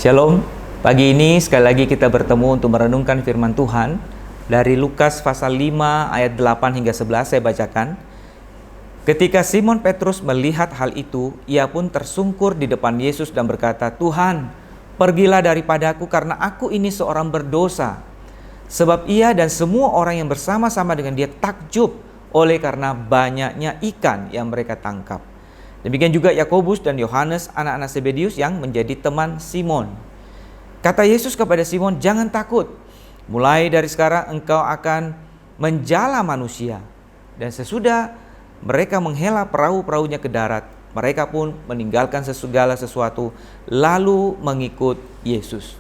Shalom, pagi ini sekali lagi kita bertemu untuk merenungkan firman Tuhan dari Lukas pasal 5 ayat 8 hingga 11 saya bacakan. Ketika Simon Petrus melihat hal itu, ia pun tersungkur di depan Yesus dan berkata, "Tuhan, pergilah daripadaku karena aku ini seorang berdosa." Sebab ia dan semua orang yang bersama-sama dengan dia takjub oleh karena banyaknya ikan yang mereka tangkap. Demikian juga Yakobus dan Yohanes, anak-anak Zebedeus yang menjadi teman Simon. Kata Yesus kepada Simon, "Jangan takut. Mulai dari sekarang engkau akan menjala manusia." Dan sesudah mereka menghela perahu-perahunya ke darat, mereka pun meninggalkan segala sesuatu lalu mengikut Yesus.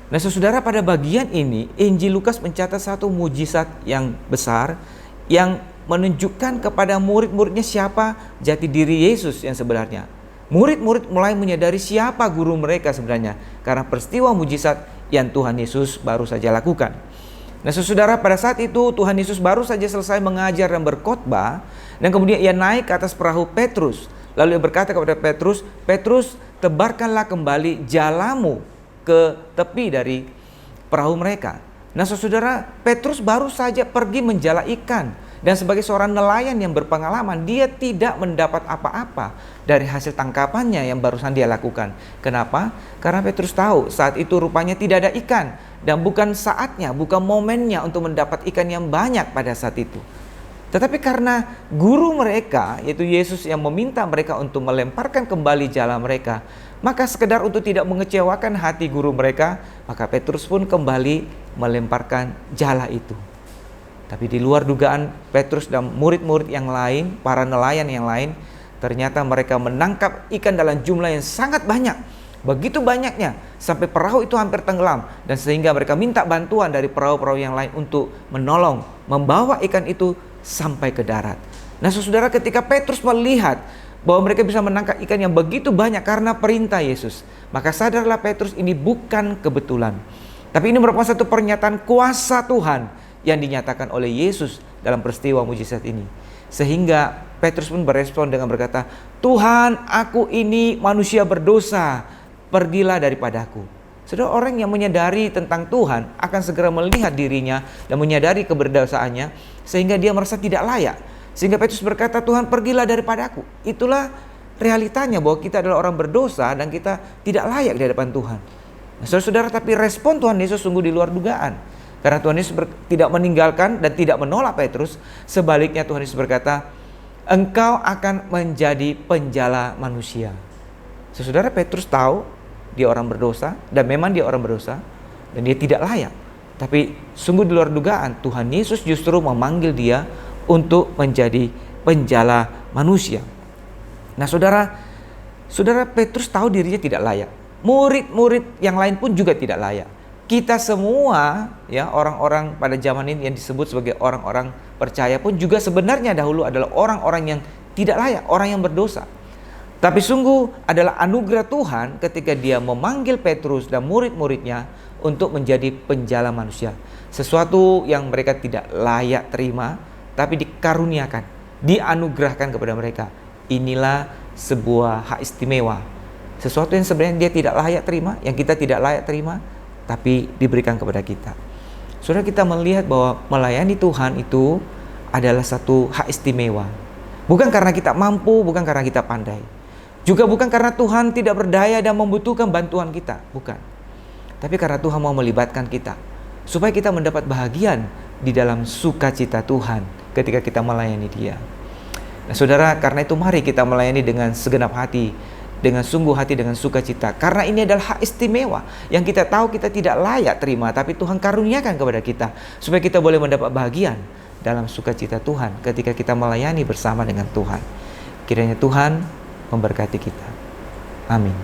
Nah, saudara, pada bagian ini Injil Lukas mencatat satu mujizat yang besar yang menunjukkan kepada murid-muridnya siapa jati diri Yesus yang sebenarnya. Murid-murid mulai menyadari siapa guru mereka sebenarnya karena peristiwa mujizat yang Tuhan Yesus baru saja lakukan. Nah, saudara, pada saat itu Tuhan Yesus baru saja selesai mengajar dan berkhotbah, dan kemudian ia naik ke atas perahu Petrus. Lalu ia berkata kepada Petrus, "Petrus, tebarkanlah kembali jalamu ke tepi dari perahu mereka." Nah, saudara, Petrus baru saja pergi menjala ikan. Dan sebagai seorang nelayan yang berpengalaman, dia tidak mendapat apa-apa dari hasil tangkapannya yang barusan dia lakukan. Kenapa? Karena Petrus tahu saat itu rupanya tidak ada ikan. Dan bukan saatnya, bukan momennya untuk mendapat ikan yang banyak pada saat itu. Tetapi karena guru mereka, yaitu Yesus, yang meminta mereka untuk melemparkan kembali jala mereka, maka sekedar untuk tidak mengecewakan hati guru mereka, maka Petrus pun kembali melemparkan jala itu. Tapi di luar dugaan Petrus dan murid-murid yang lain, para nelayan yang lain, ternyata mereka menangkap ikan dalam jumlah yang sangat banyak. Begitu banyaknya sampai perahu itu hampir tenggelam, dan sehingga mereka minta bantuan dari perahu-perahu yang lain untuk menolong membawa ikan itu sampai ke darat. Nah, saudara, ketika Petrus melihat bahwa mereka bisa menangkap ikan yang begitu banyak karena perintah Yesus, maka sadarlah Petrus, ini bukan kebetulan, tapi ini merupakan satu pernyataan kuasa Tuhan yang dinyatakan oleh Yesus dalam peristiwa mujizat ini. Sehingga Petrus pun berespon dengan berkata, "Tuhan, aku ini manusia berdosa, pergilah daripadaku." Saudara, orang yang menyadari tentang Tuhan akan segera melihat dirinya dan menyadari keberdosaannya, sehingga dia merasa tidak layak. Sehingga Petrus berkata, "Tuhan, pergilah daripadaku." Itulah realitanya, bahwa kita adalah orang berdosa dan kita tidak layak di hadapan Tuhan. Nah, saudara, tapi respon Tuhan Yesus sungguh di luar dugaan. Karena Tuhan Yesus tidak meninggalkan dan tidak menolak Petrus. Sebaliknya Tuhan Yesus berkata, "Engkau akan menjadi penjala manusia." Saudara, Petrus tahu dia orang berdosa, dan memang dia orang berdosa, dan dia tidak layak. Tapi sungguh di luar dugaan, Tuhan Yesus justru memanggil dia untuk menjadi penjala manusia. Nah, saudara, Petrus tahu dirinya tidak layak. Murid-murid yang lain pun juga tidak layak. Kita semua, ya, orang-orang pada zaman ini yang disebut sebagai orang-orang percaya pun juga sebenarnya dahulu adalah orang-orang yang tidak layak, orang yang berdosa. Tapi sungguh adalah anugerah Tuhan ketika dia memanggil Petrus dan murid-muridnya untuk menjadi penjala manusia. Sesuatu yang mereka tidak layak terima, tapi dikaruniakan, dianugerahkan kepada mereka. Inilah sebuah hak istimewa. Sesuatu yang sebenarnya dia tidak layak terima, yang kita tidak layak terima, tapi diberikan kepada kita. Saudara, kita melihat bahwa melayani Tuhan itu adalah satu hak istimewa. Bukan karena kita mampu, bukan karena kita pandai. Juga bukan karena Tuhan tidak berdaya dan membutuhkan bantuan kita, bukan. Tapi karena Tuhan mau melibatkan kita, supaya kita mendapat bahagian di dalam sukacita Tuhan ketika kita melayani Dia. Nah, saudara, karena itu mari kita melayani dengan segenap hati, dengan sungguh hati, dengan sukacita. Karena ini adalah hak istimewa yang kita tahu kita tidak layak terima, tapi Tuhan karuniakan kepada kita, supaya kita boleh mendapat bahagian dalam sukacita Tuhan ketika kita melayani bersama dengan Tuhan. Kiranya Tuhan memberkati kita. Amin.